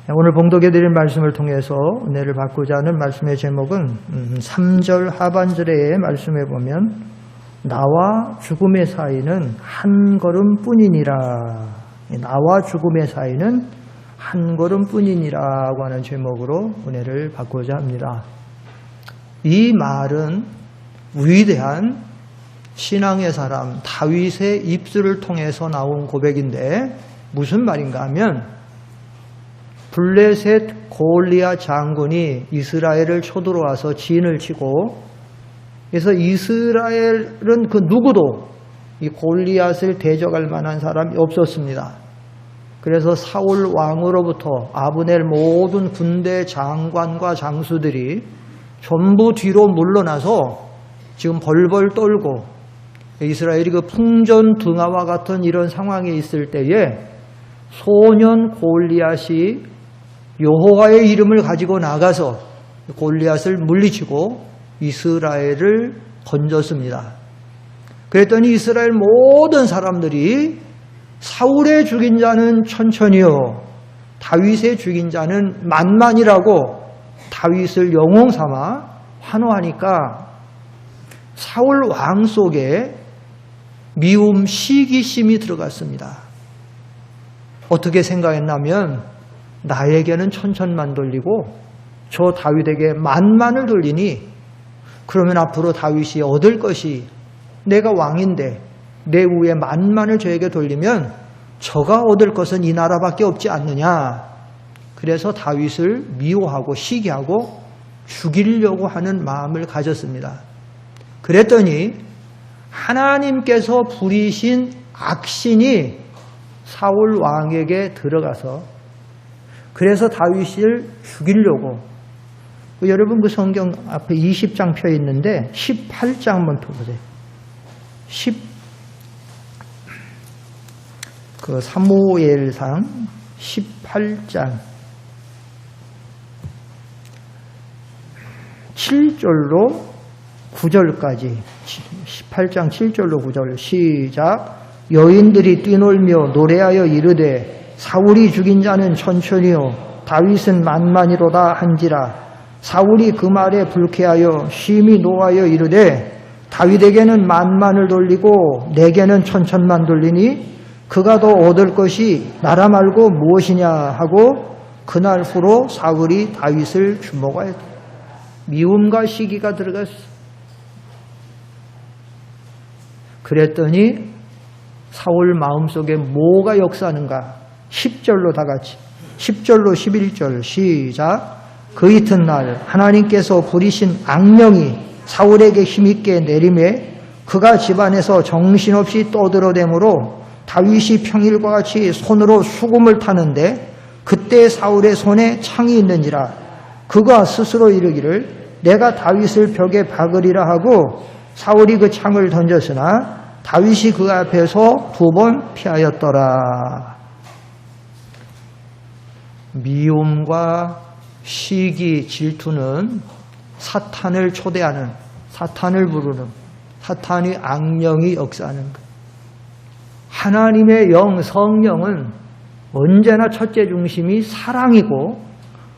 오늘 봉독해드린 말씀을 통해서 은혜를 받고자 하는 말씀의 제목은 3절 하반절의 말씀에 보면 나와 죽음의 사이는 한 걸음뿐이니라. 나와 죽음의 사이는 한 걸음뿐이니라고 하는 제목으로 은혜를 받고자 합니다. 이 말은 위대한 신앙의 사람 다윗의 입술을 통해서 나온 고백인데 무슨 말인가 하면 블레셋 골리앗 장군이 이스라엘을 쳐들어와서 진을 치고 그래서 이스라엘은 그 누구도 이 골리앗을 대적할 만한 사람이 없었습니다. 그래서 사울 왕으로부터 아브넬 모든 군대 장관과 장수들이 전부 뒤로 물러나서 지금 벌벌 떨고 이스라엘이 그 풍전등화와 같은 이런 상황에 있을 때에 소년 골리앗이 여호와의 이름을 가지고 나가서 골리앗을 물리치고 이스라엘을 건졌습니다. 그랬더니 이스라엘 모든 사람들이 사울의 죽인 자는 천천히요 다윗의 죽인 자는 만만이라고 다윗을 영웅 삼아 환호하니까 사울 왕 속에 미움, 시기심이 들어갔습니다. 어떻게 생각했냐면 나에게는 천천만 돌리고 저 다윗에게 만만을 돌리니 그러면 앞으로 다윗이 얻을 것이 내가 왕인데 내 위에 만만을 저에게 돌리면 저가 얻을 것은 이 나라밖에 없지 않느냐. 그래서 다윗을 미워하고 시기하고 죽이려고 하는 마음을 가졌습니다. 그랬더니 하나님께서 부리신 악신이 사울 왕에게 들어가서 그래서 다윗을 죽이려고 여러분 그 성경 앞에 20장 펴 있는데 18장 한번 펴보세요. 그 사무엘상 18장 7절로 9절까지 18장 7절로 9절 시작. 여인들이 뛰놀며 노래하여 이르되 사울이 죽인 자는 천천히요 다윗은 만만이로다 한지라. 사울이 그 말에 불쾌하여 심히 노하여 이르되 다윗에게는 만만을 돌리고 내게는 천천만 돌리니 그가 더 얻을 것이 나라 말고 무엇이냐 하고 그날 후로 사울이 다윗을 주목하였다. 미움과 시기가 들어갔어. 그랬더니 사울 마음속에 뭐가 역사하는가? 10절로 다 같이 10절로 11절 시작. 그 이튿날 하나님께서 부리신 악령이 사울에게 힘있게 내림에 그가 집안에서 정신없이 떠들어대므로 다윗이 평일과 같이 손으로 수금을 타는데 그때 사울의 손에 창이 있는지라. 그가 스스로 이르기를 내가 다윗을 벽에 박으리라 하고 사울이 그 창을 던졌으나 다윗이 그 앞에서 2번 피하였더라. 미움과 시기, 질투는 사탄을 초대하는, 사탄을 부르는, 사탄의 악령이 역사하는 것. 하나님의 영, 성령은 언제나 첫째 중심이 사랑이고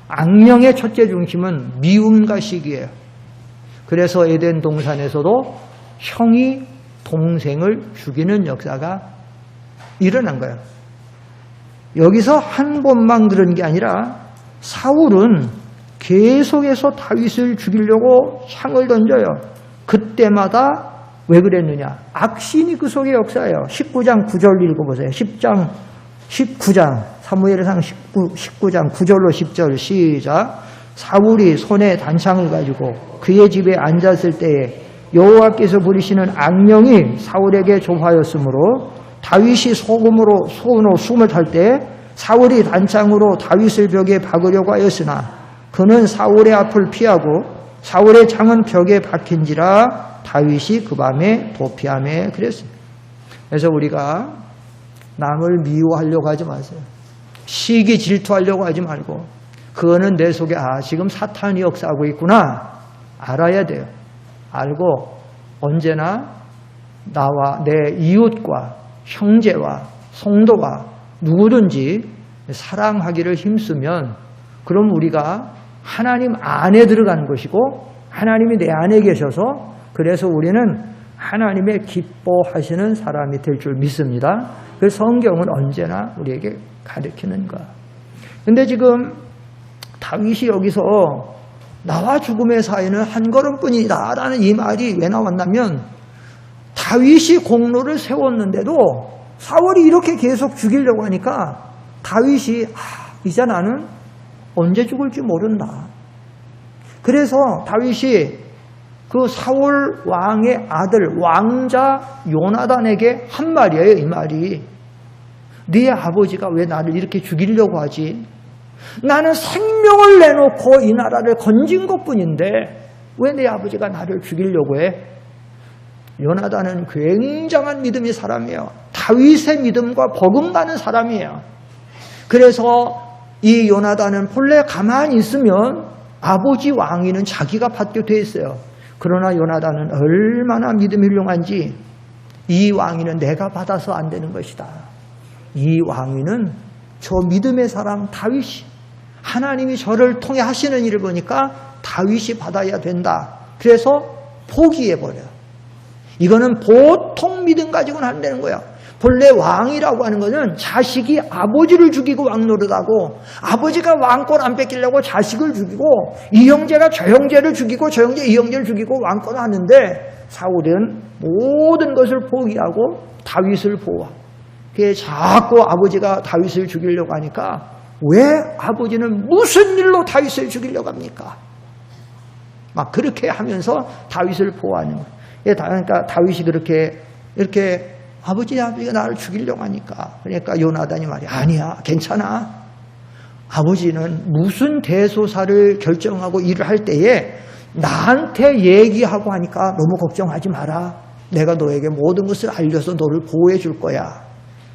악령의 첫째 중심은 미움과 시기예요. 그래서 에덴 동산에서도 형이 동생을 죽이는 역사가 일어난 거예요. 여기서 한 번만 그런 게 아니라 사울은 계속해서 다윗을 죽이려고 창을 던져요. 그때마다 왜 그랬느냐? 악신이 그 속에 역사예요. 19장 9절 읽어보세요. 19장 사무엘상 19장 9절로 10절 시작. 사울이 손에 단창을 가지고 그의 집에 앉았을 때에 여호와께서 부리시는 악령이 사울에게 조하였으므로 다윗이 손으로 숨을 탈 때 사울이 단창으로 다윗을 벽에 박으려고 하였으나 그는 사울의 앞을 피하고 사울의 창은 벽에 박힌지라 다윗이 그 밤에 도피하며 그랬습니다. 그래서 우리가 남을 미워하려고 하지 마세요. 시기 질투하려고 하지 말고 그거는 내 속에 지금 사탄이 역사하고 있구나 알아야 돼요. 알고 언제나 나와 내 이웃과 형제와 성도가 누구든지 사랑하기를 힘쓰면 그럼 우리가 하나님 안에 들어간 것이고 하나님이 내 안에 계셔서 그래서 우리는 하나님의 기뻐하시는 사람이 될 줄 믿습니다. 그 성경은 언제나 우리에게 가르치는 것. 근데 지금 다윗이 여기서 나와 죽음의 사이는 한 걸음뿐이다 라는 이 말이 왜 나왔냐면 다윗이 공로를 세웠는데도 사울이 이렇게 계속 죽이려고 하니까 다윗이 이제 나는 언제 죽을지 모른다. 그래서 다윗이 그 사울 왕의 아들 왕자 요나단에게 한 말이에요. 이 말이 네 아버지가 왜 나를 이렇게 죽이려고 하지? 나는 생명을 내놓고 이 나라를 건진 것뿐인데 왜 내 아버지가 나를 죽이려고 해? 요나단은 굉장한 믿음의 사람이에요. 다윗의 믿음과 버금가는 사람이에요. 그래서 이 요나단은 본래 가만히 있으면 아버지 왕위는 자기가 받게 돼 있어요. 그러나 요나단은 얼마나 믿음이 훌륭한지 이 왕위는 내가 받아서 안 되는 것이다. 이 왕위는 저 믿음의 사람 다윗이 하나님이 저를 통해 하시는 일을 보니까 다윗이 받아야 된다. 그래서 포기해버려요. 이거는 보통 믿음 가지고는 안 되는 거야. 본래 왕이라고 하는 것은 자식이 아버지를 죽이고 왕 노릇하고 아버지가 왕권 안 뺏기려고 자식을 죽이고 이 형제가 저 형제를 죽이고 저 형제 이 형제를 죽이고 왕권을 하는데 사울은 모든 것을 포기하고 다윗을 보호하고 그게 자꾸 아버지가 다윗을 죽이려고 하니까 왜 아버지는 무슨 일로 다윗을 죽이려고 합니까? 막 그렇게 하면서 다윗을 보호하는 거예요. 그러니까 다윗이 이렇게 아버지가 나를 죽이려고 하니까 그러니까 요나단이 말이야 아니야 괜찮아. 아버지는 무슨 대소사를 결정하고 일을 할 때에 나한테 얘기하고 하니까 너무 걱정하지 마라. 내가 너에게 모든 것을 알려서 너를 보호해 줄 거야.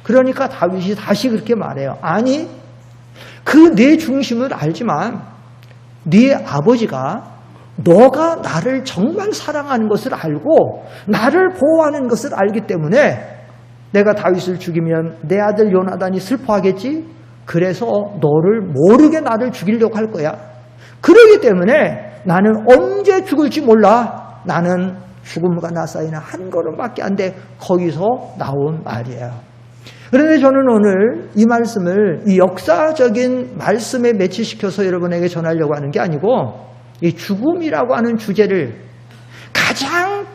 그러니까 다윗이 다시 그렇게 말해요. 아니 그 내 중심을 알지만 네 아버지가 너가 나를 정말 사랑하는 것을 알고 나를 보호하는 것을 알기 때문에 내가 다윗을 죽이면 내 아들 요나단이 슬퍼하겠지? 그래서 너를 모르게 나를 죽이려고 할 거야. 그러기 때문에 나는 언제 죽을지 몰라. 나는 죽음과 나 사이는 한 걸음밖에 안 돼. 거기서 나온 말이에요. 그런데 저는 오늘 이 말씀을 이 역사적인 말씀에 매치시켜서 여러분에게 전하려고 하는 게 아니고 이 죽음이라고 하는 주제를 가장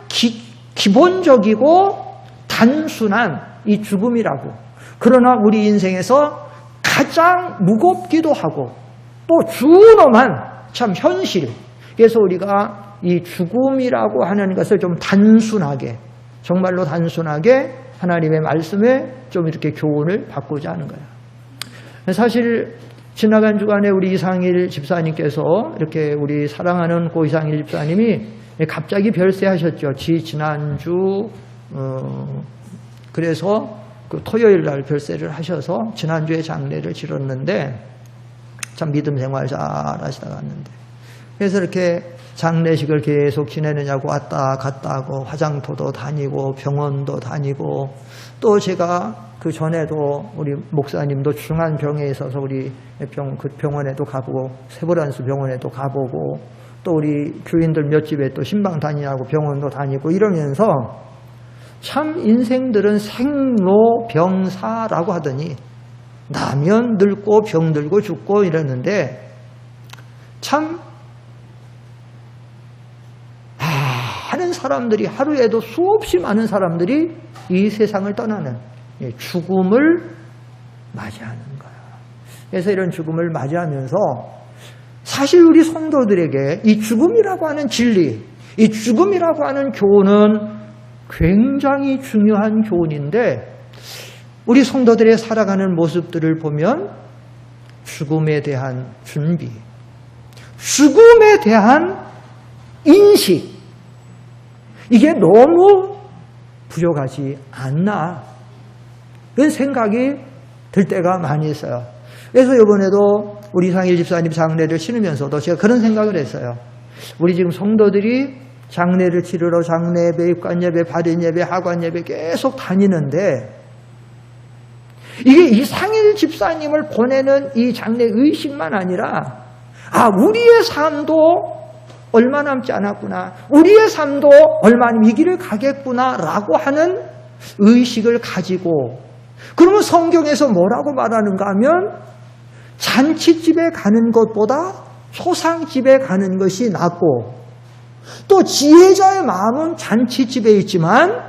기본적이고 단순한 이 죽음이라고 그러나 우리 인생에서 가장 무겁기도 하고 또 준엄한 참 현실 그래서 우리가 이 죽음이라고 하는 것을 좀 단순하게 정말로 단순하게 하나님의 말씀에 좀 이렇게 교훈을 받고자 하는 거예요. 사실 지나간 주간에 우리 이상일 집사님께서 이렇게 우리 사랑하는 고 이상일 집사님이 갑자기 별세하셨죠. 지난주 그래서 그 토요일 날 별세를 하셔서 지난주에 장례를 치렀는데 참 믿음 생활 잘 하시다가 왔는데 그래서 이렇게 장례식을 계속 지내느냐고 왔다 갔다 하고 화장터도 다니고 병원도 다니고 또 제가 그 전에도 우리 목사님도 중한 병에 있어서 우리 그 병원에도 가보고 세브란스 병원에도 가보고 또 우리 교인들 몇 집에 또 신방 다니냐고 병원도 다니고 이러면서 참 인생들은 생로병사라고 하더니 나면 늙고 병들고 죽고 이러는데 참 많은 사람들이 하루에도 수없이 많은 사람들이 이 세상을 떠나는 죽음을 맞이하는 거야. 그래서 이런 죽음을 맞이하면서 사실 우리 성도들에게 이 죽음이라고 하는 진리, 이 죽음이라고 하는 교훈은 굉장히 중요한 교훈인데 우리 성도들의 살아가는 모습들을 보면 죽음에 대한 준비, 죽음에 대한 인식 이게 너무 부족하지 않나 그런 생각이 들 때가 많이 있어요. 그래서 이번에도 우리 이상일 집사님 장례를 치르면서도 제가 그런 생각을 했어요. 우리 지금 성도들이 장례를 치르러 장례 예배, 입관 예배, 발인 예배, 하관 예배 계속 다니는데 이게 이상일 집사님을 보내는 이 장례 의식만 아니라 우리의 삶도 얼마 남지 않았구나, 우리의 삶도 얼마 이 길을 가겠구나라고 하는 의식을 가지고, 그러면 성경에서 뭐라고 말하는가 하면 잔치집에 가는 것보다 초상집에 가는 것이 낫고, 또 지혜자의 마음은 잔치집에 있지만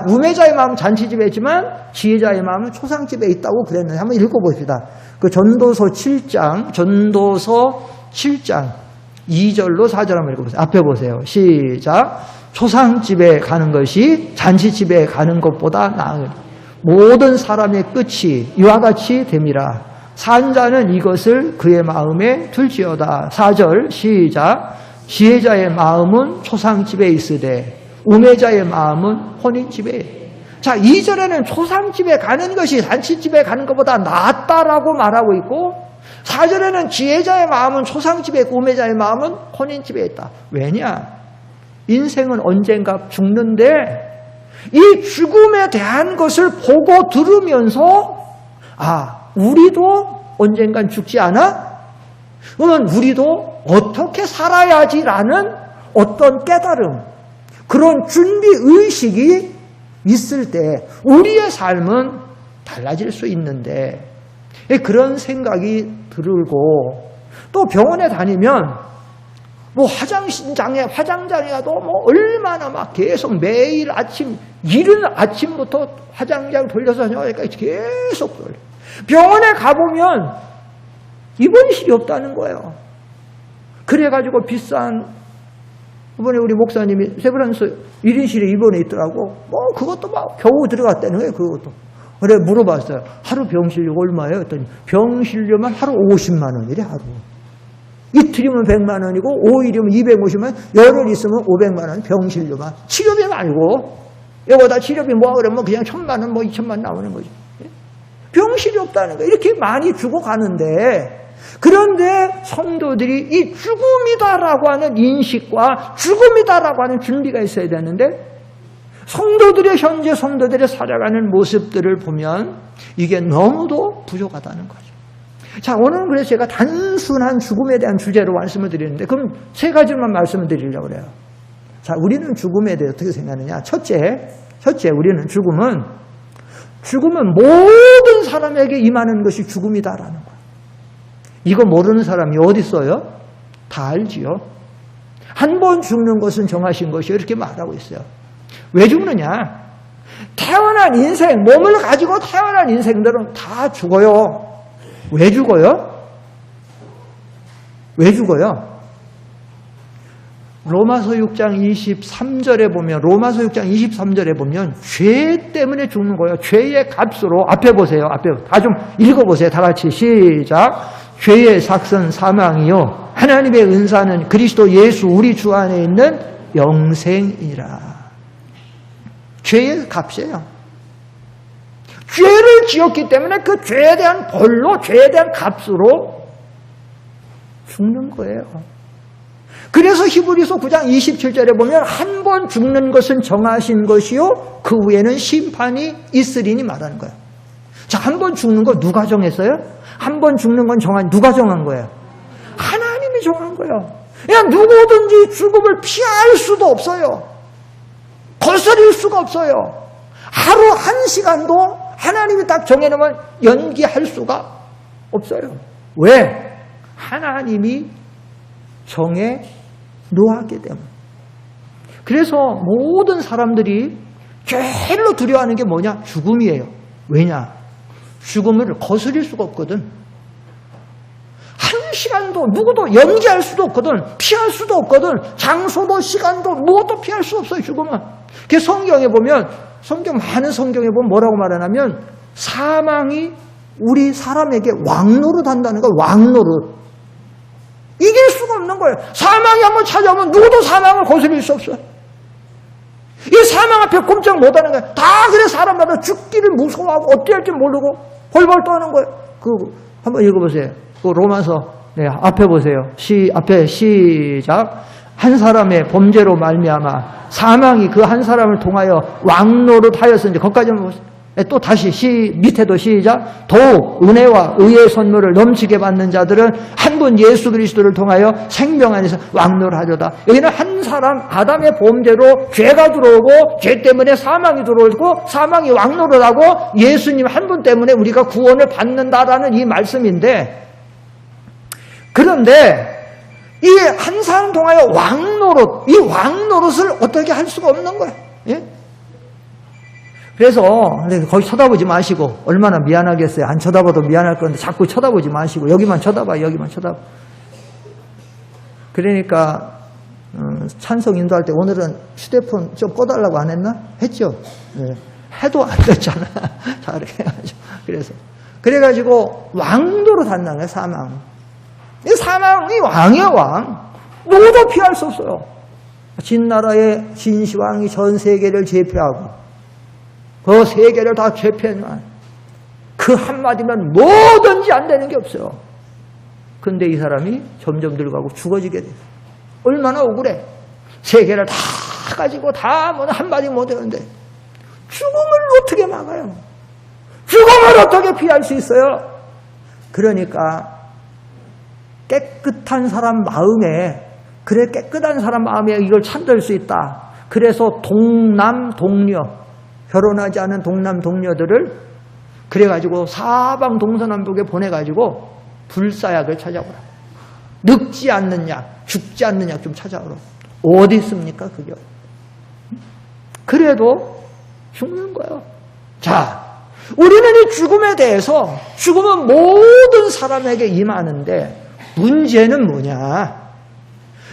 우매자의 마음은 잔치집에 있지만 지혜자의 마음은 초상집에 있다고 그랬는데, 한번 읽어봅시다. 그 전도서 7장 2절로 4절 한번 읽어보세요. 앞에 보세요. 시작. 초상집에 가는 것이 잔치집에 가는 것보다 나으니 모든 사람의 끝이 이와 같이 됨이라. 산 자는 이것을 그의 마음에 둘지어다. 4절 시작. 지혜자의 마음은 초상집에 있으되 우매자의 마음은 혼인집에. 자, 2절에는 초상집에 가는 것이 잔치집에 가는 것보다 낫다라고 말하고 있고, 4절에는 지혜자의 마음은 초상집에 있고 우매자의 마음은 혼인집에 있다. 왜냐? 인생은 언젠가 죽는데 이 죽음에 대한 것을 보고 들으면서 우리도 언젠간 죽지 않아? 그러면 우리도 어떻게 살아야지라는 어떤 깨달음, 그런 준비의식이 있을 때 우리의 삶은 달라질 수 있는데, 그런 생각이 들고, 또 병원에 다니면 화장장에 가도 얼마나 막 계속 매일 이른 아침부터 화장장 돌려서 저녁까지 계속 돌려. 병원에 가보면 입원실이 없다는 거예요. 그래가지고 비싼, 이번에 우리 목사님이 세브란스 1인실에 입원해 있더라고. 그것도 겨우 들어갔다는 거예요, 그것도. 그래, 물어봤어요. 하루 병실료 얼마예요? 했더니 병실료만 하루 50만 원이래, 하루. 이틀이면 100만 원이고 5일이면 250만 원, 열흘 있으면 500만 원 병실료만. 치료비 말고 여기다 치료비 그러면 그냥 1000만 원 2000만 원 나오는 거죠. 병실이 없다는 거예요. 이렇게 많이 죽어가는데, 그런데 성도들이 이 죽음이다라고 하는 인식과 죽음이다라고 하는 준비가 있어야 되는데, 현재 성도들의 살아가는 모습들을 보면 이게 너무도 부족하다는 거죠. 자, 오늘은 그래서 제가 단순한 죽음에 대한 주제로 말씀을 드리는데, 그럼 세 가지만 말씀을 드리려고 그래요. 자, 우리는 죽음에 대해 어떻게 생각하느냐. 첫째, 우리는 죽음은 모든 사람에게 임하는 것이 죽음이다라는 거예요. 이거 모르는 사람이 어디 있어요? 다 알지요. 한 번 죽는 것은 정하신 것이요, 이렇게 말하고 있어요. 왜 죽느냐? 태어난 인생, 몸을 가지고 태어난 인생들은 다 죽어요. 왜 죽어요? 로마서 6장 23절에 보면 죄 때문에 죽는 거예요. 죄의 값으로. 앞에 보세요. 다 좀 읽어보세요. 다 같이 시작. 죄의 삭은 사망이요 하나님의 은사는 그리스도 예수 우리 주 안에 있는 영생이라. 죄의 값이에요. 죄를 지었기 때문에 그 죄에 대한 벌로, 죄에 대한 값으로 죽는 거예요. 그래서 히브리서 9장 27절에 보면 한 번 죽는 것은 정하신 것이요 그 후에는 심판이 있으리니 말하는 거예요. 자, 한 번 죽는 거 누가 정했어요? 한 번 죽는 건 누가 정한 거예요? 하나님이 정한 거예요. 그냥 누구든지 죽음을 피할 수도 없어요. 거스릴 수가 없어요. 하루 한 시간도 하나님이 딱 정해놓으면 연기할 수가 없어요. 왜? 하나님이 정해 놓았기 때문에. 그래서 모든 사람들이 제일로 두려워하는 게 뭐냐? 죽음이에요. 왜냐? 죽음을 거스릴 수가 없거든. 한 시간도 누구도 연기할 수도 없거든. 피할 수도 없거든. 장소도 시간도 무엇도 피할 수 없어요, 죽음은. 그 성경에 보면, 많은 성경에 보면 뭐라고 말하냐면 사망이 우리 사람에게 왕노릇 한다는 거예요. 왕노릇. 이길 수가 없는 거예요. 사망이 한번 찾아오면 누구도 사망을 거스릴 수 없어요. 이 사망 앞에 꼼짝 못하는 거예요. 다 그래 사람마다 죽기를 무서워하고 어떻게 할지 모르고 벌벌 떠는 거예요. 한번 읽어보세요. 로마서 앞에 보세요. 앞에 시작. 한 사람의 범죄로 말미암아 사망이 그 한 사람을 통하여 왕노릇하였으니 거기까지 한번 보세요. 또 다시 밑에도 시작. 더욱 은혜와 의의 선물을 넘치게 받는 자들은 한 분 예수 그리스도를 통하여 생명 안에서 왕노하려다. 여기는 한 사람 아담의 범죄로 죄가 들어오고 죄 때문에 사망이 들어오고 사망이 왕노를 하고 예수님 한 분 때문에 우리가 구원을 받는다라는 이 말씀인데, 그런데 이 한 사람 통하여 왕노릇, 이 왕노릇을 어떻게 할 수가 없는 거예요. 예? 그래서 거기 쳐다보지 마시고, 얼마나 미안하겠어요. 안 쳐다봐도 미안할 건데 자꾸 쳐다보지 마시고 여기만 쳐다봐, 여기만 쳐다봐. 그러니까 찬송 인도할 때 오늘은 휴대폰 좀 꺼달라고 안 했나? 했죠. 예. 해도 안 됐잖아. 잘해가지고. 그래가지고 왕도로 단다는 거예요. 사망. 이 사망이 왕이에요. 왕. 누구도 피할 수 없어요. 진나라의 진시황이 전 세계를 제패하고 그 세계를 다 제패한 그 한마디면 뭐든지 안 되는 게 없어요. 근데 이 사람이 점점 늙어가고 죽어지게 돼요. 얼마나 억울해. 세계를 다 가지고 다 뭐 한마디 못 하는데 죽음을 어떻게 막아요? 죽음을 어떻게 피할 수 있어요? 그러니까 깨끗한 사람 마음에, 그래 깨끗한 사람 마음에 이걸 찬들 수 있다. 그래서 동남 동녀, 결혼하지 않은 동남 동녀들을 그래가지고 사방 동서남북에 보내가지고 불사약을 찾아오라. 늙지 않는 약, 죽지 않는 약 좀 찾아오라. 어디 있습니까 그게? 그래도 죽는 거예요. 자, 우리는 이 죽음에 대해서, 죽음은 모든 사람에게 임하는데 문제는 뭐냐?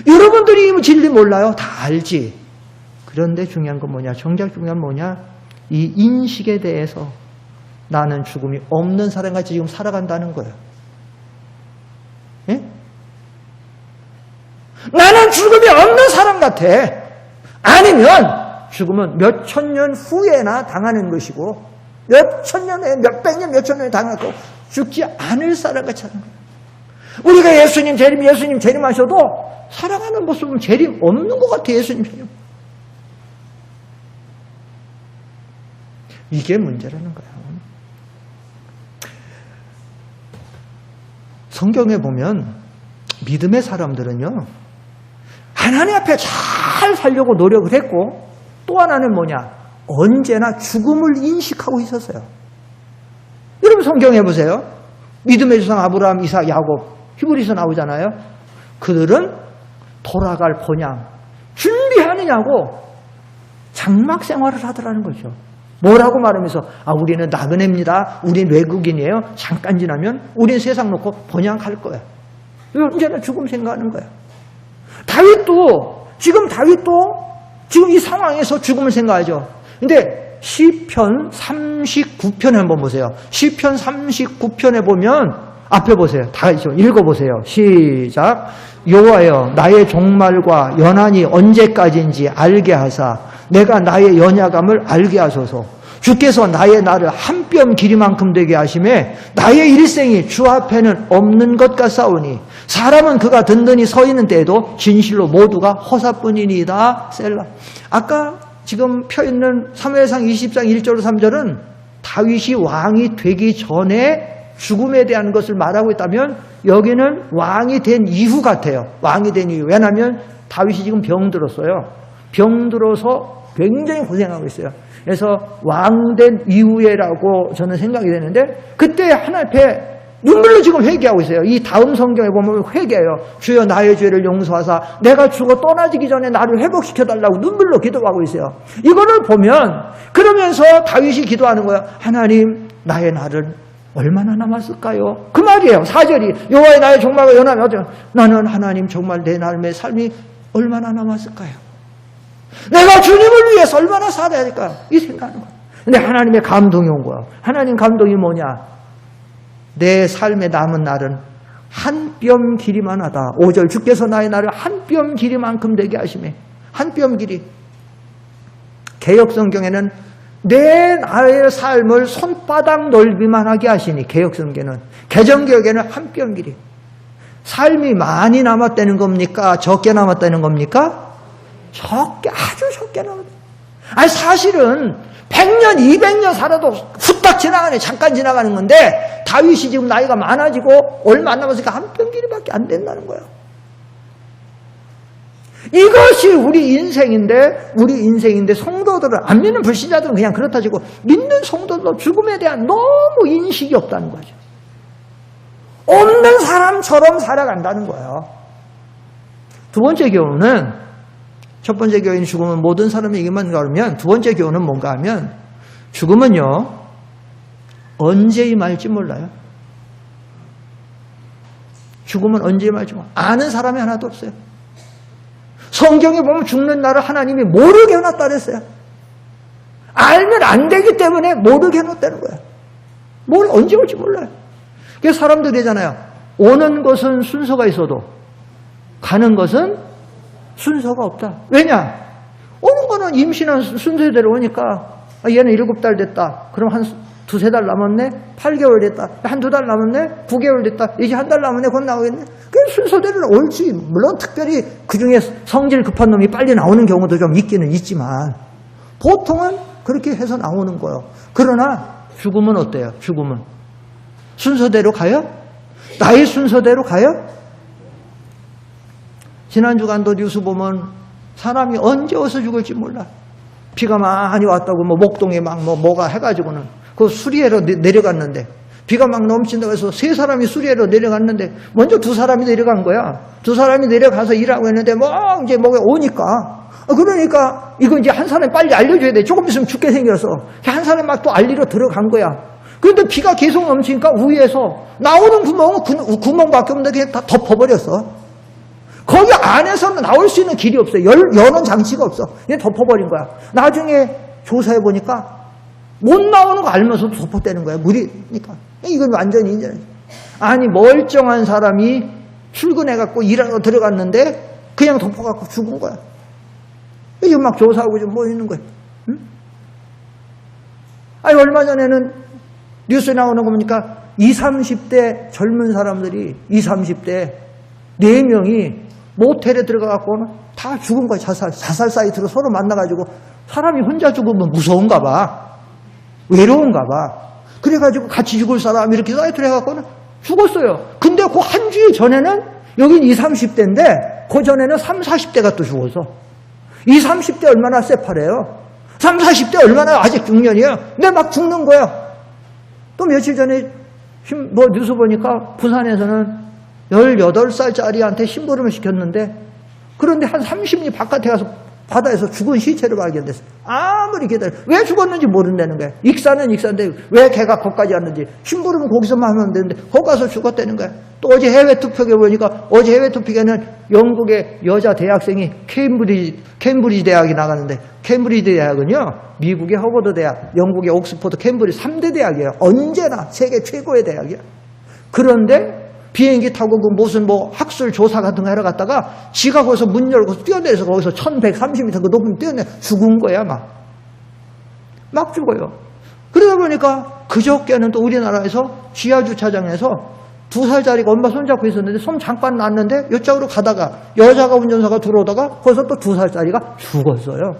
여러분들이 이 진리 몰라요? 다 알지. 그런데 중요한 건 뭐냐? 정작 중요한 건 뭐냐? 이 인식에 대해서 나는 죽음이 없는 사람같이 지금 살아간다는 거예요. 예? 나는 죽음이 없는 사람 같아. 아니면 죽음은 몇 천 년 후에나 당하는 것이고 몇 천 년에, 몇 백 년, 몇 천 년에 당할 거고 죽지 않을 사람 같이 하는 거예요. 우리가 예수님 재림 하셔도 살아가는 모습은 재림 없는 것 같아. 예수님 재림. 이게 문제라는 거예요. 성경에 보면 믿음의 사람들은요, 하나님 앞에 잘 살려고 노력을 했고, 또 하나는 뭐냐? 언제나 죽음을 인식하고 있었어요. 여러분 성경에 보세요. 믿음의 조상 아브라함, 이삭, 야곱, 히브리서 나오잖아요. 그들은 돌아갈 본향 준비하느냐고 장막 생활을 하더라는 거죠. 뭐라고 말하면서 우리는 나그네입니다. 우린 외국인이에요. 잠깐 지나면 우린 세상 놓고 본향 갈 거야. 언제나 죽음 생각하는 거야. 다윗도 지금 이 상황에서 죽음을 생각하죠. 근데 시편 39편에 한번 보세요. 시편 39편에 보면 앞에 보세요. 다 읽어보세요. 시작. 여호와여, 나의 종말과 연한이 언제까지인지 알게 하사 내가 나의 연약함을 알게 하소서. 주께서 나의 날을 한 뼘 길이만큼 되게 하심에 나의 일생이 주 앞에는 없는 것 같사오니 사람은 그가 든든히 서 있는 때에도 진실로 모두가 허사뿐이니이다. 셀라. 아까 지금 펴있는 사무엘상 20장 1절 3절은 다윗이 왕이 되기 전에 죽음에 대한 것을 말하고 있다면 여기는 왕이 된 이후 같아요. 왕이 된 이후. 왜냐하면 다윗이 지금 병들었어요. 병들어서 굉장히 고생하고 있어요. 그래서 왕된 이후에라고 저는 생각이 되는데 그때 하나님 앞에 눈물로 지금 회개하고 있어요. 이 다음 성경에 보면 회개해요. 주여 나의 죄를 용서하사 내가 죽어 떠나지기 전에 나를 회복시켜달라고 눈물로 기도하고 있어요. 이거를 보면 그러면서 다윗이 기도하는 거예요. 하나님 나의 날은 얼마나 남았을까요? 그 말이에요. 4절이 여호와의 나의 종말과 연함이 어쩌 나는 하나님 정말 내 삶의 삶이 얼마나 남았을까요? 내가 주님을 위해서 얼마나 살아야 될까요? 이 생각하는 거예요. 근데 하나님의 감동이 온 거야. 하나님 감동이 뭐냐? 내 삶의 남은 날은 한 뼘 길이만 하다. 5절 주께서 나의 날을 한 뼘 길이만큼 되게 하시매. 한 뼘 길이. 개역성경에는 내 나의 삶을 손바닥 넓이만 하게 하시니 개역성경은. 개정기역에는 한 뼘 길이. 삶이 많이 남았다는 겁니까? 적게 남았다는 겁니까? 적게, 아주 적게 남았다. 아니 사실은 100년, 200년 살아도 후딱 지나가네. 잠깐 지나가는 건데 다윗이 지금 나이가 많아지고 얼마 안 남았으니까 한 평길이밖에 안 된다는 거예요. 이것이 우리 인생인데 성도들은 안 믿는 불신자들은 그냥 그렇다 치고 믿는 성도도 죽음에 대한 너무 인식이 없다는 거죠. 없는 사람처럼 살아간다는 거예요. 두 번째 교훈은, 첫 번째 교훈이 죽음은 모든 사람에게만 가면, 두 번째 교훈은 뭔가 하면 죽음은요 언제 임할지 몰라요. 죽음은 언제 임할지 몰라요. 아는 사람이 하나도 없어요. 성경에 보면 죽는 날을 하나님이 모르게 해놨다 그랬어요. 알면 안 되기 때문에 모르게 해놨다는 거예요. 언제 올지 몰라요. 그래서 사람들이잖아요. 오는 것은 순서가 있어도 가는 것은 순서가 없다. 왜냐? 오는 거는 임신한 순서대로 오니까 얘는 7달 됐다. 그럼 한 2-3달 남았네? 8개월 됐다. 한 2달 남았네? 9개월 됐다. 이제 한 달 남았네? 곧 나오겠네? 그 순서대로 올지. 물론 특별히 그중에 성질 급한 놈이 빨리 나오는 경우도 좀 있기는 있지만 보통은 그렇게 해서 나오는 거예요. 그러나 죽음은 어때요? 죽음은 순서대로 가요? 나의 순서대로 가요? 지난 주간도 뉴스 보면 사람이 언제 어디서 죽을지 몰라. 비가 많이 왔다고 목동에 뭐가 해가지고는 그 수리해로 내려갔는데 비가 막 넘친다고 해서 3사람이 수리해로 내려갔는데 먼저 2사람이 내려간 거야. 2사람이 내려가서 일하고 있는데 이제 뭐가 오니까 그러니까 이거 이제 한 사람이 빨리 알려줘야 돼. 조금 있으면 죽게 생겨서 한 사람이 막 또 알리러 들어간 거야. 그런데 비가 계속 넘치니까 위에서 나오는 구멍은 구멍밖에 없는데 그냥 다 덮어버렸어. 거기 안에서는 나올 수 있는 길이 없어요. 여는 장치가 없어. 그냥 덮어버린 거야. 나중에 조사해보니까 못 나오는 거 알면서도 덮어대는 거야. 물이니까. 이건 완전히 인정. 아니 멀쩡한 사람이 출근해갖고 일하러 들어갔는데 그냥 덮어갖고 죽은 거야. 이거 막 조사하고 좀 뭐 있는 거야. 응? 아니 얼마 전에는 뉴스에 나오는 거 보니까 20, 30대 젊은 사람들이 20, 30대 4명이 모텔에 들어가갖고 다 죽은 거야. 자살 사이트로 서로 만나가지고 사람이 혼자 죽으면 무서운가 봐. 외로운가 봐. 그래가지고 같이 죽을 사람 이렇게 사이트를 해갖고는 죽었어요. 근데 그 한 주일 전에는 여긴 20, 30대인데 그 전에는 30, 40대가 또 죽어서 20, 30대 얼마나 새파래요. 30, 40대 얼마나 아직 중년이에요. 근데 막 죽는 거야. 또 며칠 전에 뉴스 보니까 부산에서는 18살짜리한테 심부름을 시켰는데 그런데 한 30리 바깥에 가서 바다에서 죽은 시체를 발견됐어요. 아무리 기다려. 왜 죽었는지 모른다는 거야. 익사는 익사인데 왜 걔가 거기까지 왔는지. 심부름은 거기서만 하면 되는데 거기 가서 죽었다는 거야. 또 어제 해외 투표에 보니까 어제 해외 투표에는 영국의 여자 대학생이 케임브리지 대학이 나가는데 케임브리지 대학은요 미국의 허버드 대학, 영국의 옥스퍼드, 캠브리지 3대 대학이에요. 언제나 세계 최고의 대학이야. 그런데 비행기 타고 무슨 학술 조사 같은 거 하러 갔다가 지가 거기서 문 열고 뛰어내려서 거기서 1130m 그 높은 뛰어내 죽은 거야 막 죽어요. 그러다 보니까 그저께는 또 우리나라에서 지하주차장에서 2살짜리가 엄마 손잡고 있었는데 손 잠깐 놨는데 이쪽으로 가다가 여자가 운전사가 들어오다가 거기서 또 2살짜리가 죽었어요.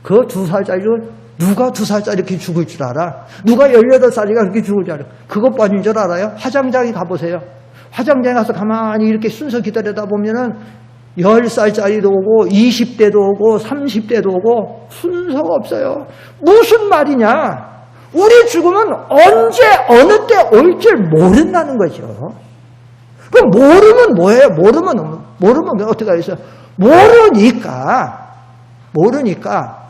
그 2살짜리를 누가 2살짜리 이렇게 죽을 줄 알아? 누가 18살이가 그렇게 죽을 줄 알아? 그것뿐인 줄 알아요? 화장장에 가보세요. 화장장에 가서 가만히 이렇게 순서 기다리다 보면은 10살짜리도 오고 20대도 오고 30대도 오고 순서가 없어요. 무슨 말이냐? 우리 죽음은 언제 어느 때 올 줄 모른다는 거죠. 그럼 모르면 뭐예요? 모르면 어떻게 하겠어요? 모르니까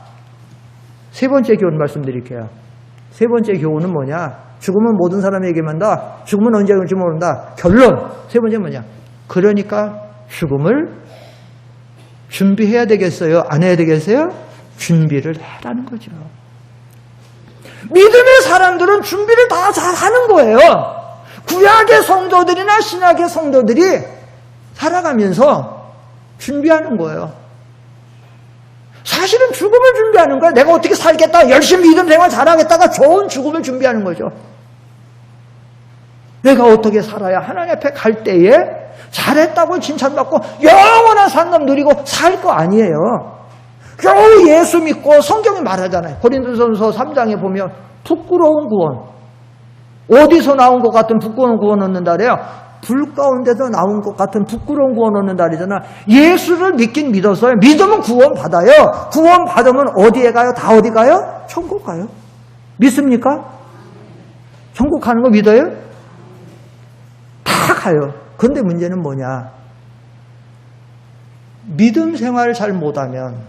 세 번째 교훈 말씀드릴게요. 세 번째 교훈은 뭐냐? 죽음은 모든 사람에게만 다. 죽음은 언제 올지 모른다. 결론. 세 번째는 뭐냐? 그러니까 죽음을 준비해야 되겠어요? 안 해야 되겠어요? 준비를 해라는 거죠. 믿음의 사람들은 준비를 다 잘하는 거예요. 구약의 성도들이나 신약의 성도들이 살아가면서 준비하는 거예요. 사실은 죽음을 준비하는 거야. 내가 어떻게 살겠다, 열심히 믿음 생활 잘하겠다가 좋은 죽음을 준비하는 거죠. 내가 어떻게 살아야 하나님 앞에 갈 때에 잘했다고 칭찬받고 영원한 상급 누리고 살 거 아니에요. 겨우 예수 믿고 성경이 말하잖아요. 고린도전서 3장에 보면 부끄러운 구원. 어디서 나온 것 같은 부끄러운 구원 얻는다 그래요? 불 가운데서 나온 것 같은 부끄러운 구원 얻는다 그러잖아. 예수를 믿긴 믿었어요. 믿으면 구원 받아요. 구원 받으면 어디에 가요? 다 어디 가요? 천국 가요. 믿습니까? 천국 가는 거 믿어요? 다 가요. 그런데 문제는 뭐냐? 믿음 생활을 잘 못하면,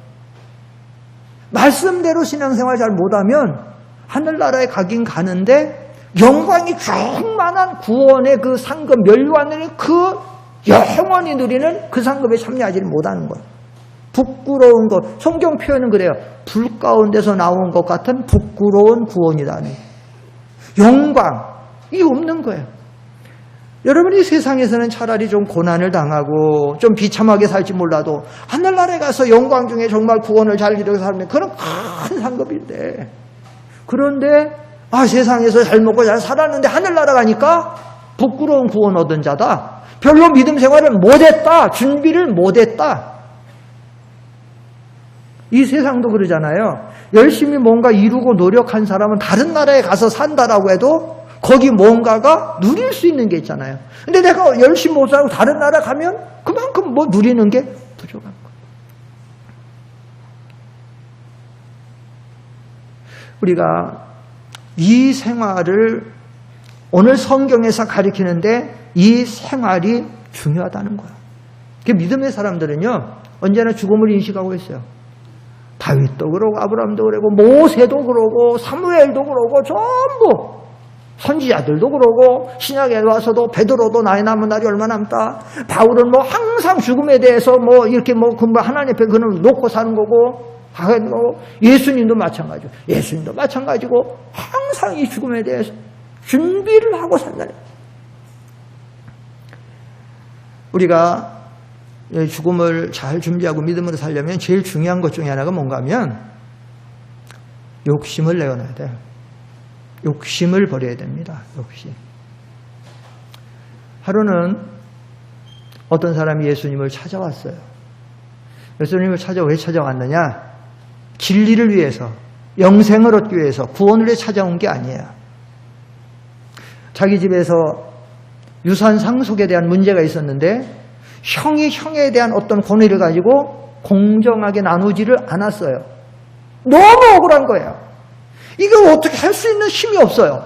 말씀대로 신앙생활 잘 못하면 하늘나라에 가긴 가는데 영광이 충만한 구원의 그 상급, 멸류관을 그 영원히 누리는 그 상급에 참여하지 못하는 거예요. 부끄러운 것. 성경 표현은 그래요. 불 가운데서 나온 것 같은 부끄러운 구원이라니. 영광이 없는 거예요. 여러분이 세상에서는 차라리 좀 고난을 당하고 좀 비참하게 살지 몰라도 하늘나라에 가서 영광 중에 정말 구원을 잘 이루고 살면 그런 큰 상급인데, 그런데 세상에서 잘 먹고 잘 살았는데 하늘나라 가니까 부끄러운 구원 얻은 자다. 별로 믿음 생활을 못했다. 준비를 못했다. 이 세상도 그러잖아요. 열심히 뭔가 이루고 노력한 사람은 다른 나라에 가서 산다라고 해도 거기 뭔가가 누릴 수 있는 게 있잖아요. 근데 내가 열심히 못 살고 다른 나라 가면 그만큼 뭐 누리는 게 부족한 거예요. 우리가 이 생활을 오늘 성경에서 가리키는데 이 생활이 중요하다는 거예요. 믿음의 사람들은요, 언제나 죽음을 인식하고 있어요. 다윗도 그러고 아브라함도 그러고 모세도 그러고 사무엘도 그러고 전부 선지자들도 그러고 신약에 와서도 베드로도 나이 남은 날이 얼마 남다. 바울은 뭐 항상 죽음에 대해서 뭐 이렇게 뭐 하나님 앞에 그는 놓고 사는 거고, 예수님도 마찬가지고, 예수님도 마찬가지고 항상 이 죽음에 대해서 준비를 하고 산다는 거예요. 우리가 죽음을 잘 준비하고 믿음으로 살려면 제일 중요한 것 중에 하나가 뭔가 하면 욕심을 내어놔야 돼요. 욕심을 버려야 됩니다. 욕심. 하루는 어떤 사람이 예수님을 찾아왔어요. 예수님을 왜 찾아왔느냐? 진리를 위해서, 영생을 얻기 위해서, 구원을 위해 찾아온 게 아니에요. 자기 집에서 유산 상속에 대한 문제가 있었는데 형이 형에 대한 어떤 권위를 가지고 공정하게 나누지를 않았어요. 너무 억울한 거예요. 이걸 어떻게 할 수 있는 힘이 없어요.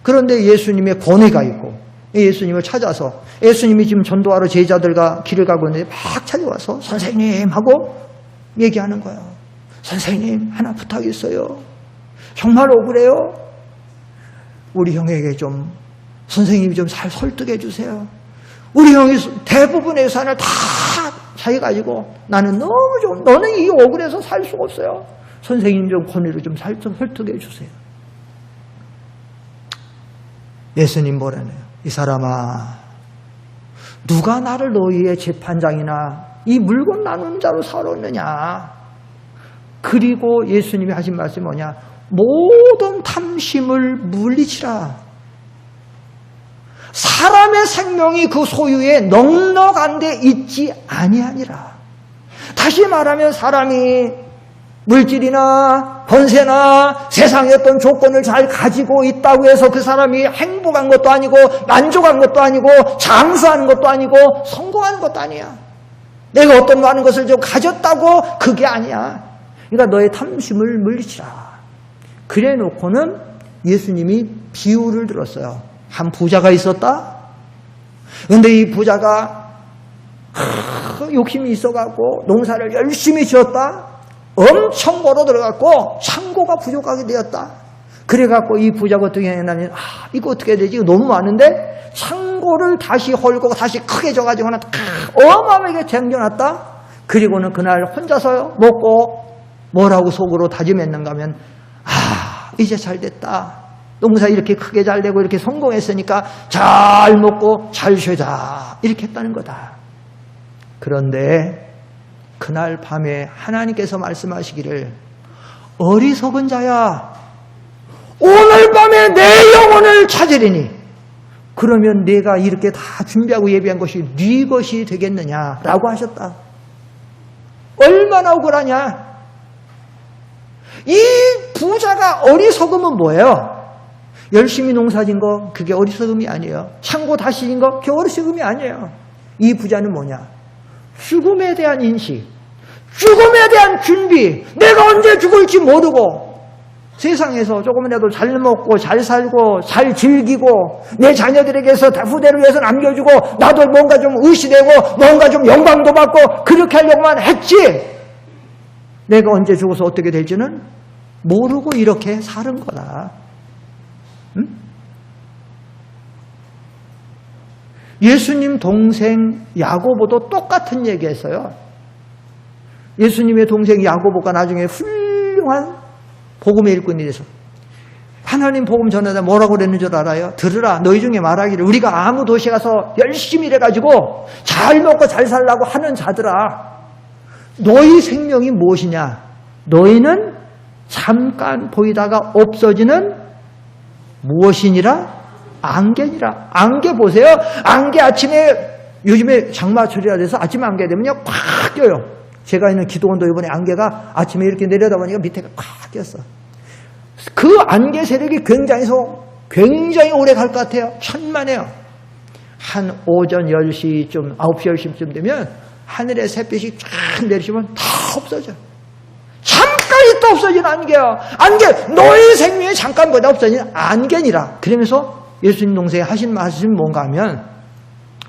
그런데 예수님의 권위가 있고 예수님을 찾아서, 예수님이 지금 전도하러 제자들과 길을 가고 있는데 막 찾아와서 선생님 하고 얘기하는 거예요. 선생님, 하나 부탁이 있어요. 정말 억울해요. 우리 형에게 좀 선생님이 좀 잘 설득해 주세요. 우리 형이 대부분의 예산을 다 사해가지고 나는 너무 좀, 너는 이 억울해서 살 수가 없어요. 선생님 좀 권위로 좀 설득해 주세요. 예수님 뭐라네요? 이 사람아, 누가 나를 너희의 재판장이나 이 물건 나누는 자로 살았느냐? 그리고 예수님이 하신 말씀이 뭐냐? 모든 탐심을 물리치라. 사람의 생명이 그 소유에 넉넉한 데 있지 아니하니라. 다시 말하면 사람이 물질이나 권세나 세상의 어떤 조건을 잘 가지고 있다고 해서 그 사람이 행복한 것도 아니고 만족한 것도 아니고 장수하는 것도 아니고 성공하는 것도 아니야. 내가 어떤 많은 것을 좀 가졌다고 그게 아니야. 그러니까 너의 탐심을 물리치라. 그래 놓고는 예수님이 비유를 들었어요. 한 부자가 있었다. 그런데 이 부자가 욕심이 있어갖고 농사를 열심히 지었다. 엄청 벌어 들어갔고 창고가 부족하게 되었다. 그래갖고 이 부자가 어떻게 했냐면, 이거 어떻게 해야 되지? 이거 너무 많은데 창고를 다시 헐고 다시 크게 져가지고는 어마어마하게 쟁겨놨다. 그리고는 그날 혼자서 먹고 뭐라고 속으로 다짐했는가 하면, 이제 잘 됐다. 농사 이렇게 크게 잘 되고 이렇게 성공했으니까 잘 먹고 잘 쉬자. 이렇게 했다는 거다. 그런데 그날 밤에 하나님께서 말씀하시기를, 어리석은 자야, 오늘 밤에 내 영혼을 찾으리니 그러면 내가 이렇게 다 준비하고 예비한 것이 네 것이 되겠느냐라고 하셨다. 얼마나 억울하냐. 이 부자가 어리석으면 뭐예요? 열심히 농사진 거 그게 어리석음이 아니에요. 창고 다시 진 거 그게 어리석음이 아니에요. 이 부자는 뭐냐? 죽음에 대한 인식, 죽음에 대한 준비, 내가 언제 죽을지 모르고 세상에서 조금이라도 잘 먹고 잘 살고 잘 즐기고 내 자녀들에게서 후대를 위해서 남겨주고 나도 뭔가 좀 의시되고 뭔가 좀 영광도 받고 그렇게 하려고만 했지, 내가 언제 죽어서 어떻게 될지는 모르고 이렇게 사는 거다. 응? 예수님 동생 야고보도 똑같은 얘기했어요. 예수님의 동생 야고보가 나중에 훌륭한 복음의 일꾼이 돼서 하나님 복음 전하다 뭐라고 그랬는 줄 알아요? 들으라, 너희 중에 말하기를 우리가 아무 도시에 가서 열심히 일해가지고 잘 먹고 잘 살라고 하는 자들아, 너희 생명이 무엇이냐? 너희는 잠깐 보이다가 없어지는 무엇이니라? 안개니라. 안개 보세요. 안개 아침에, 요즘에 장마철이라 돼서 아침에 안개 되면요 꽉 껴요. 제가 있는 기도원도 이번에 안개가 아침에 이렇게 내려다보니까 밑에가 꽉 꼈어. 그 안개 세력이 굉장히 오래 갈 것 같아요. 천만에요. 한 오전 10시쯤, 9시 10시쯤 되면 하늘에 햇빛이 쫙 내리시면 다 없어져요. 잠깐 있다 없어지는 안개야. 안개, 너의 생명이 잠깐보다 없어지는 안개니라. 그러면서 예수님 동생이 하신 말씀이 뭔가 하면,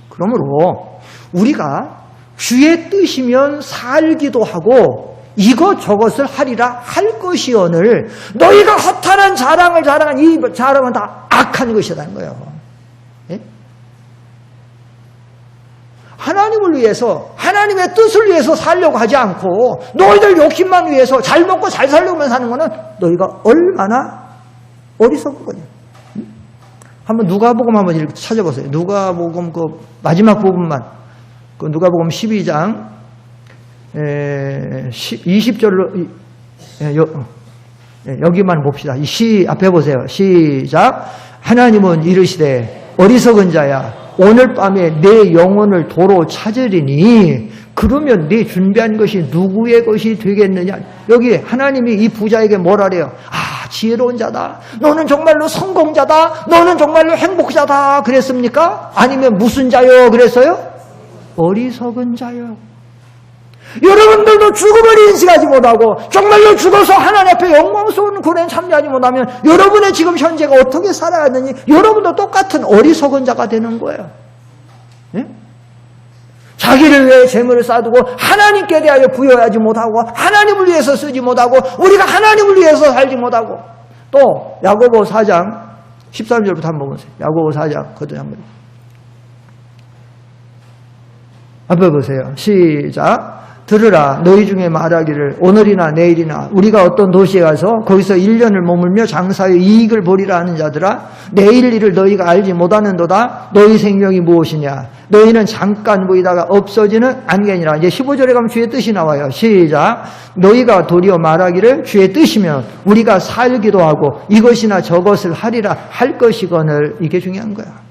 그러므로 우리가 주의 뜻이면 살기도 하고 이것저것을 하리라 할 것이오늘 너희가 허탄한 자랑을 자랑한 이 자랑은 다 악한 것이라는 거예요. 예? 하나님을 위해서, 하나님의 뜻을 위해서 살려고 하지 않고 너희들 욕심만 위해서 잘 먹고 잘 살려고만 사는 것은 너희가 얼마나 어리석은 거냐. 한번 누가복음 한번 이렇게 찾아보세요. 누가복음 그 마지막 부분만, 그 누가복음 12장 20절로 여기만 봅시다. 시 앞에 보세요. 시작. 하나님은 이르시되 어리석은 자야, 오늘 밤에 내 영혼을 도로 찾으리니 그러면 네 준비한 것이 누구의 것이 되겠느냐. 여기 하나님이 이 부자에게 뭐라래요? 지혜로운 자다, 너는 정말로 성공자다, 너는 정말로 행복자다 그랬습니까? 아니면 무슨 자요 그랬어요? 어리석은 자요. 여러분들도 죽음을 인식하지 못하고 정말로 죽어서 하나님 앞에 영광스러운 구원에 참여하지 못하면 여러분의 지금 현재가 어떻게 살아가느니 여러분도 똑같은 어리석은 자가 되는 거예요. 예? 자기를 위해 재물을 쌓아두고 하나님께 대하여 부여하지 못하고 하나님을 위해서 쓰지 못하고 우리가 하나님을 위해서 살지 못하고. 또 야고보 4장 13절부터 한번 보세요. 야고보 4장 그것도 한번 앞에 보세요. 시작. 들으라, 너희 중에 말하기를 오늘이나 내일이나 우리가 어떤 도시에 가서 거기서 1년을 머물며 장사의 이익을 보리라 하는 자들아, 내일 일을 너희가 알지 못하는도다. 너희 생명이 무엇이냐? 너희는 잠깐 보이다가 없어지는 안개니라. 이제 15절에 가면 주의 뜻이 나와요. 시작. 너희가 도리어 말하기를 주의 뜻이면 우리가 살기도 하고 이것이나 저것을 하리라 할 것이거늘. 이게 중요한 거야.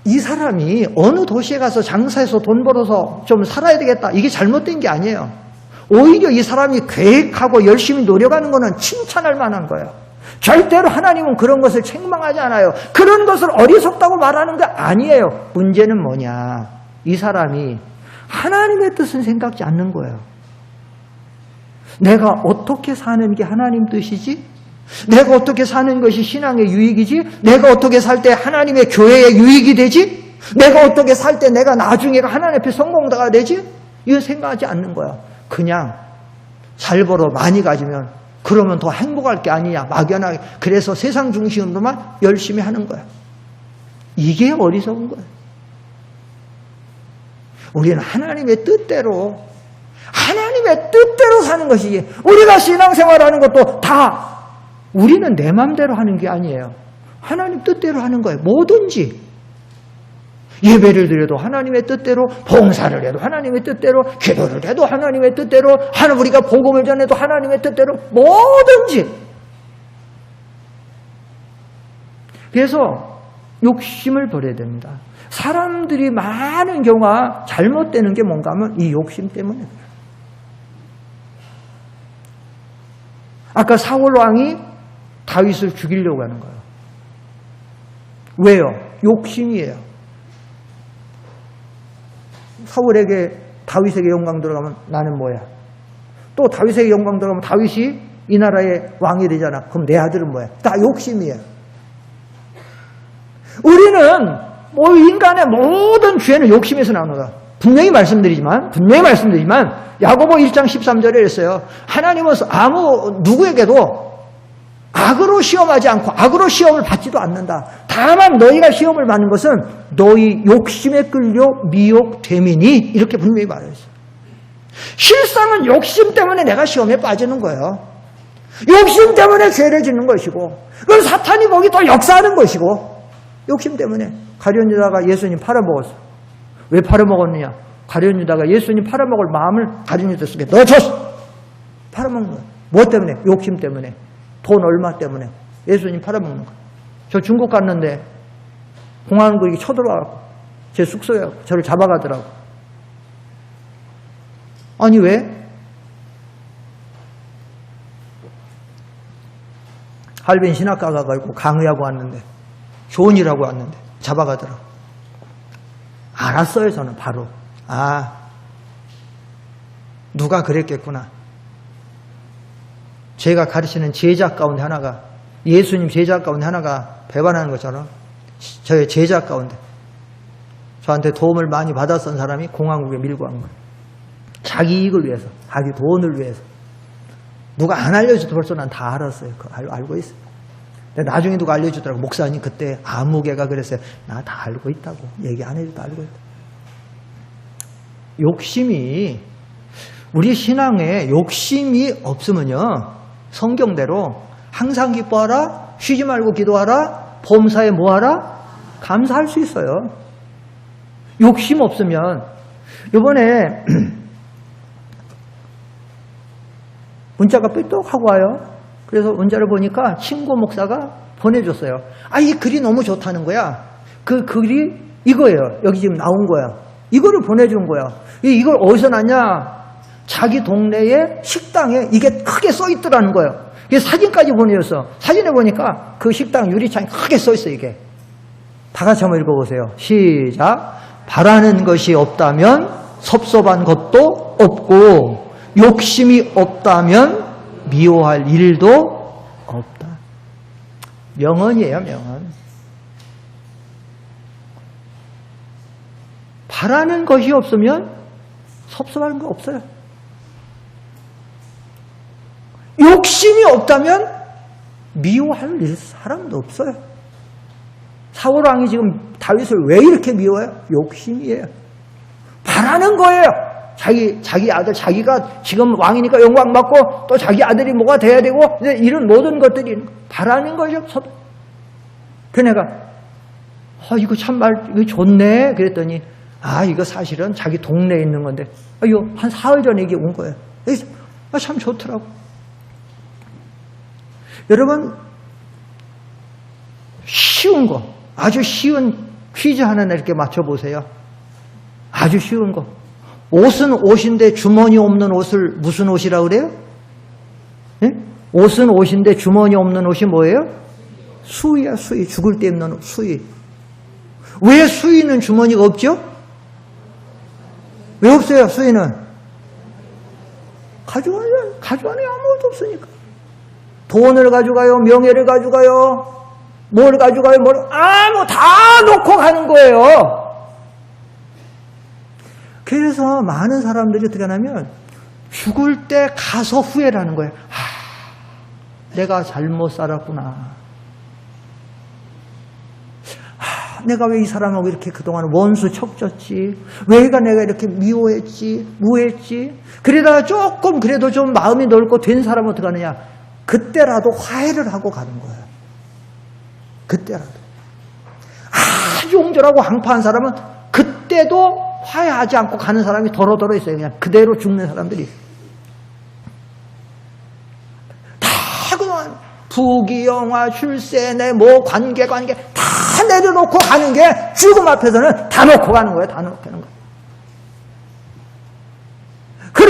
이 사람이 어느 도시에 가서 장사해서 돈 벌어서 좀 살아야 되겠다, 이게 잘못된 게 아니에요. 오히려 이 사람이 계획하고 열심히 노력하는 것은 칭찬할 만한 거예요. 절대로 하나님은 그런 것을 책망하지 않아요. 그런 것을 어리석다고 말하는 게 아니에요. 문제는 뭐냐, 이 사람이 하나님의 뜻은 생각지 않는 거예요. 내가 어떻게 사는 게 하나님 뜻이지? 내가 어떻게 사는 것이 신앙의 유익이지? 내가 어떻게 살 때 하나님의 교회의 유익이 되지? 내가 어떻게 살 때 내가 나중에 하나님 앞에 성공자가 되지? 이건 생각하지 않는 거야. 그냥 잘 벌어 많이 가지면 그러면 더 행복할 게 아니냐, 막연하게. 그래서 세상 중심으로만 열심히 하는 거야. 이게 어리석은 거야. 우리는 하나님의 뜻대로 사는 것이지, 우리가 신앙생활하는 것도 다 우리는 내 맘대로 하는 게 아니에요. 하나님 뜻대로 하는 거예요. 뭐든지. 예배를 드려도 하나님의 뜻대로, 봉사를 해도 하나님의 뜻대로, 기도를 해도 하나님의 뜻대로, 우리가 복음을 전해도 하나님의 뜻대로, 뭐든지. 그래서 욕심을 버려야 됩니다. 사람들이 많은 경우가 잘못되는 게 뭔가 하면 이 욕심 때문에. 아까 사울 왕이 다윗을 죽이려고 하는 거예요. 왜요? 욕심이에요. 사울에게 다윗에게 영광 들어가면 나는 뭐야? 또 다윗에게 영광 들어가면 다윗이 이 나라의 왕이 되잖아. 그럼 내 아들은 뭐야? 다 욕심이에요. 우리는 뭐 인간의 모든 죄는 욕심에서 나오는 거야. 분명히 말씀드리지만 야고보 1장 13절에 했어요. 하나님은 누구에게도 악으로 시험하지 않고 악으로 시험을 받지도 않는다. 다만 너희가 시험을 받는 것은 너희 욕심에 끌려 미혹됨이니 이렇게 분명히 말했어요. 실상은 욕심 때문에 내가 시험에 빠지는 거예요. 욕심 때문에 죄를 짓는 것이고 그건 사탄이 거기 또 역사하는 것이고 욕심 때문에 가룟 유다가 예수님 팔아먹었어. 왜 팔아먹었느냐? 가룟 유다가 예수님 팔아먹을 마음을 가룟 유다 속에 넣어줬어. 팔아먹는 거예요. 뭐 때문에? 욕심 때문에. 돈 얼마 때문에. 예수님 팔아먹는 거예요. 저 중국 갔는데 공안국이 쳐들어와서 제 숙소에 저를 잡아가더라고. 아니 왜? 할빈 신학과 가가지고 강의하고 왔는데 좋은 일하고 왔는데 잡아가더라고. 알았어요 저는 바로. 누가 그랬겠구나. 제가 가르치는 제자 가운데 하나가 예수님 제자 가운데 하나가 배반하는 것처럼 저의 제자 가운데 저한테 도움을 많이 받았던 사람이 공화국에 밀고 간 거예요. 자기 이익을 위해서, 자기 돈을 위해서. 누가 안 알려줘도 벌써 난 다 알았어요. 알고 있어요. 근데 나중에 누가 알려주더라고. 목사님 그때 아무개가 그랬어요. 나 다 알고 있다고. 얘기 안 해줘도 알고 있다. 욕심이 우리 신앙에 욕심이 없으면요. 성경대로 항상 기뻐하라, 쉬지 말고 기도하라, 범사에 뭐하라? 감사할 수 있어요. 욕심 없으면 이번에 문자가 삐똑하고 와요. 그래서 문자를 보니까 친구 목사가 보내줬어요. 이 글이 너무 좋다는 거야. 그 글이 이거예요. 여기 지금 나온 거야. 이거를 보내준 거야. 이걸 어디서 났냐? 자기 동네의 식당에 이게 크게 써 있더라는 거예요. 이게 사진까지 보내줬어. 사진에 보니까 그 식당 유리창에 크게 써 있어 이게. 다 같이 한번 읽어보세요. 시작. 바라는 것이 없다면 섭섭한 것도 없고 욕심이 없다면 미워할 일도 없다. 명언이에요, 명언. 바라는 것이 없으면 섭섭한 거 없어요. 욕심이 없다면 미워할 사람도 없어요. 사울 왕이 지금 다윗을 왜 이렇게 미워해요? 욕심이에요. 바라는 거예요. 자기 아들, 자기가 지금 왕이니까 영광 받고 또 자기 아들이 뭐가 돼야 되고 이런 모든 것들이 바라는 거죠. 그 내가 이거 참말 이거 좋네 그랬더니 이거 사실은 자기 동네에 있는 건데 이거 한 사흘 전에 이게 온 거예요. 참 좋더라고. 여러분 쉬운 거 아주 쉬운 퀴즈 하나 이렇게 맞춰보세요. 아주 쉬운 거. 옷은 옷인데 주머니 없는 옷을 무슨 옷이라고 그래요? 예? 옷은 옷인데 주머니 없는 옷이 뭐예요? 수의야, 수의. 죽을 때 입는 옷, 수의. 왜 수의는 주머니가 없죠? 왜 없어요, 수의는? 가져가요. 가져가네, 아무것도 없으니까. 돈을 가져가요, 명예를 가져가요, 뭘 가져가요, 다 놓고 가는 거예요. 그래서 많은 사람들이 어떻게 하냐면 죽을 때 가서 후회를 하는 거예요. 내가 잘못 살았구나. 내가 왜 이 사람하고 이렇게 그동안 원수 척졌지? 왜 내가 이렇게 미워했지? 무했지? 그러다가 조금 그래도 좀 마음이 넓고 된 사람은 어떻게 하느냐? 그때라도 화해를 하고 가는 거예요. 그때라도. 아주 옹졸하고 황파한 사람은 그때도 화해하지 않고 가는 사람이 더러더러 있어요. 그냥 그대로 죽는 사람들이. 다 그동안 부귀영화, 출세네, 관계 다 내려놓고 가는 게 죽음 앞에서는 다 놓고 가는 거예요. 다 놓고 가는 거예요.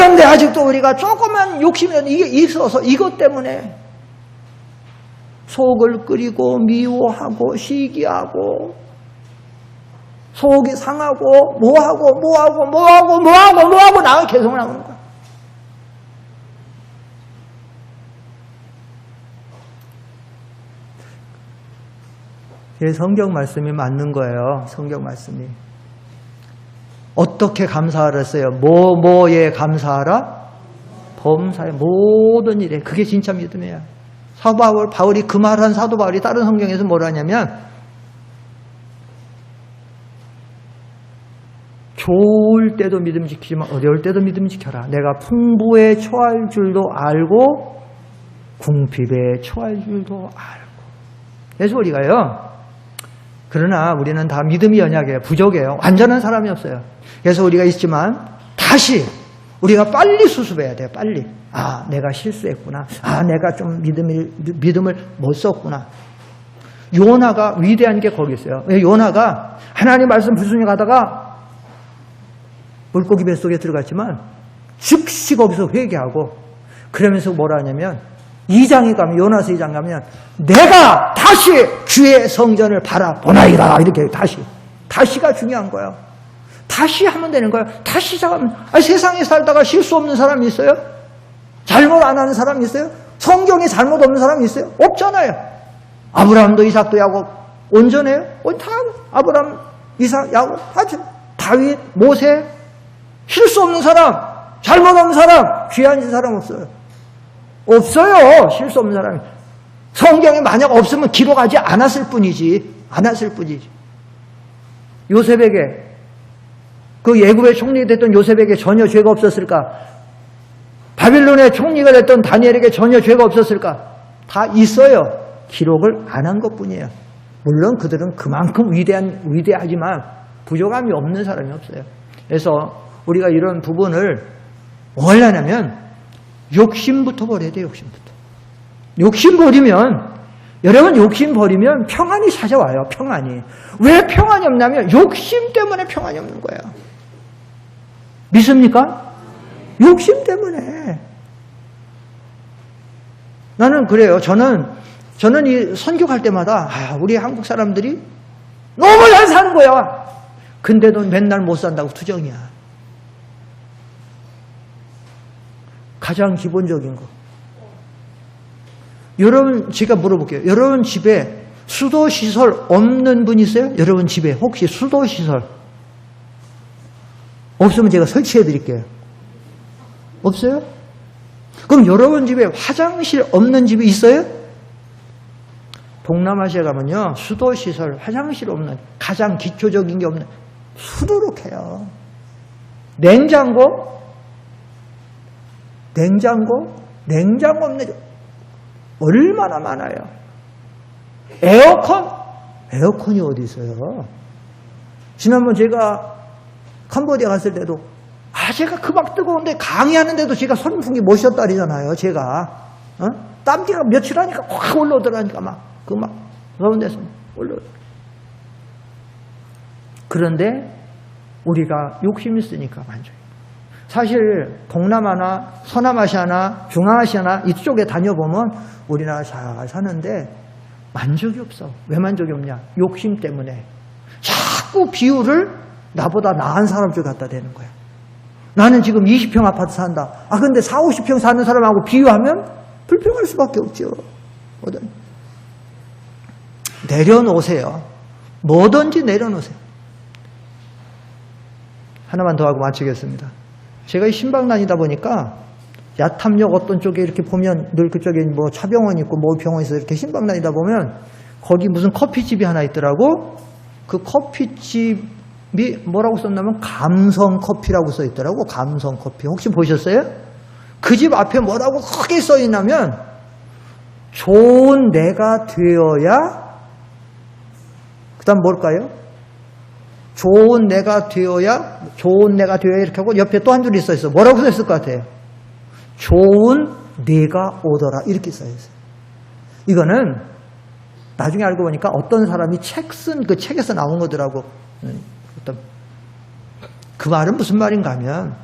그런데 아직도 우리가 조그만 욕심이 이게 있어서 이것 때문에 속을 끓이고 미워하고 시기하고 속이 상하고 뭐하고 나가 계속 나오는 거야. 성경 말씀이 맞는 거예요. 성경 말씀이. 어떻게 감사하라 했어요? 뭐에 감사하라? 범사의 모든 일에. 그게 진짜 믿음이에요. 사도 바울이 그 말한 사도 바울이 다른 성경에서 뭐라 하냐면 좋을 때도 믿음 지키지만 어려울 때도 믿음 지켜라. 내가 풍부에 처할 줄도 알고 궁핍에 처할 줄도 알고. 그래서 우리가요. 그러나 우리는 다 믿음이 연약해요. 부족해요. 완전한 사람이 없어요. 그래서 우리가 있지만 다시 우리가 빨리 수습해야 돼요. 빨리. 아, 내가 실수했구나. 아, 내가 좀 믿음을 못 썼구나. 요나가 위대한 게 거기 있어요. 요나가 하나님 말씀 불순히 가다가 물고기 뱃속에 들어갔지만 즉시 거기서 회개하고 그러면서 뭐라 하냐면 2장에 가면 요나서 2장 가면 내가 다시 주의 성전을 바라보나이다. 이렇게 다시가 중요한 거예요. 다시 하면 되는 거예요. 다시 시작하면. 세상에 살다가 실수 없는 사람이 있어요? 잘못 안 하는 사람이 있어요? 성경에 잘못 없는 사람이 있어요? 없잖아요. 아브라함도 이삭도 야곱 온전해요? 다 아브라함, 이삭, 야곱 하죠. 다윗, 모세 실수 없는 사람, 잘못 없는 사람, 귀한 사람 없어요. 없어요. 실수 없는 사람이. 성경에 만약 없으면 기록하지 않았을 뿐이지. 요셉에게 그 애굽의 총리가 됐던 요셉에게 전혀 죄가 없었을까? 바빌론의 총리가 됐던 다니엘에게 전혀 죄가 없었을까? 다 있어요. 기록을 안 한 것뿐이에요. 물론 그들은 그만큼 위대하지만 부족함이 없는 사람이 없어요. 그래서 우리가 이런 부분을 뭘 하냐면 욕심부터 버려야 돼요. 욕심 버리면 여러분 욕심 버리면 평안이 찾아와요. 평안이. 왜 평안이 없냐면 욕심 때문에 평안이 없는 거예요. 믿습니까? 욕심 때문에. 나는 그래요. 저는 이 선교할 때마다 우리 한국 사람들이 너무 잘 사는 거야. 근데도 맨날 못 산다고 투정이야. 가장 기본적인 거. 여러분, 제가 물어볼게요. 여러분 집에 수도시설 없는 분 있어요? 여러분 집에 혹시 수도시설 없으면 제가 설치해 드릴게요. 없어요? 그럼 여러분 집에 화장실 없는 집이 있어요? 동남아시아 가면요, 수도시설, 화장실 없는, 가장 기초적인 게 없는, 수두룩해요. 냉장고 없는 집 얼마나 많아요. 에어컨이 어디 있어요? 지난번 제가 캄보디아 갔을 때도 제가 그 막 뜨거운데 강의하는데도 제가 선풍기 못 쉬었다리잖아요. 제가 땀띠가 며칠 하니까 확 올라오더라니까 그런 데서 올라오더라고요. 그런데 우리가 욕심이 있으니까 만족해요. 사실 동남아나 서남아시아나 중앙아시아나 이쪽에 다녀보면 우리나라 잘 사는데 만족이 없어. 왜 만족이 없냐? 욕심 때문에. 자꾸 비율을 나보다 나은 사람 쪽 갖다 대는 거야. 나는 지금 20평 아파트 산다. 근데 40, 50평 사는 사람하고 비유하면 불평할 수밖에 없죠. 내려놓으세요. 뭐든지 내려놓으세요. 하나만 더 하고 마치겠습니다. 제가 이 신방 다니다 보니까 야탐역 어떤 쪽에 이렇게 보면 늘 그쪽에 뭐 차병원 있고 뭐 병원 있어 이렇게 신방 다니다 보면 거기 무슨 커피집이 하나 있더라고. 그 커피집이 뭐라고 썼냐면 감성커피라고 써 있더라고. 감성커피. 혹시 보셨어요? 그 집 앞에 뭐라고 크게 써 있냐면 좋은 내가 되어야, 그 다음 뭘까요? 좋은 내가 되어야 이렇게 하고 옆에 또 한 줄이 써 있어. 뭐라고 써 있을 것 같아요? 좋은 내가 오더라. 이렇게 써 있어요. 이거는 나중에 알고 보니까 어떤 사람이 책 쓴 그 책에서 나온 거더라고. 그 말은 무슨 말인가 하면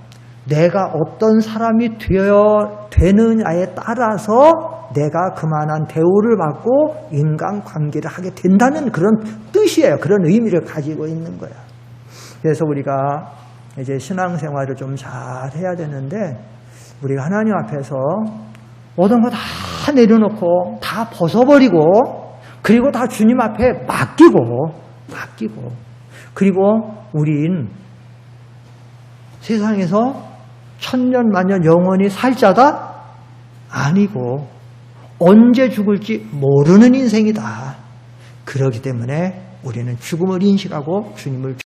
내가 어떤 사람이 되느냐에 따라서 내가 그만한 대우를 받고 인간관계를 하게 된다는 그런 뜻이에요. 그런 의미를 가지고 있는 거야. 그래서 우리가 이제 신앙생활을 좀 잘 해야 되는데 우리가 하나님 앞에서 모든 거 다 내려놓고 다 벗어버리고 그리고 다 주님 앞에 맡기고 그리고 우린 세상에서 천년만년 영원히 살 자가 아니고 언제 죽을지 모르는 인생이다. 그렇기 때문에 우리는 죽음을 인식하고 주님을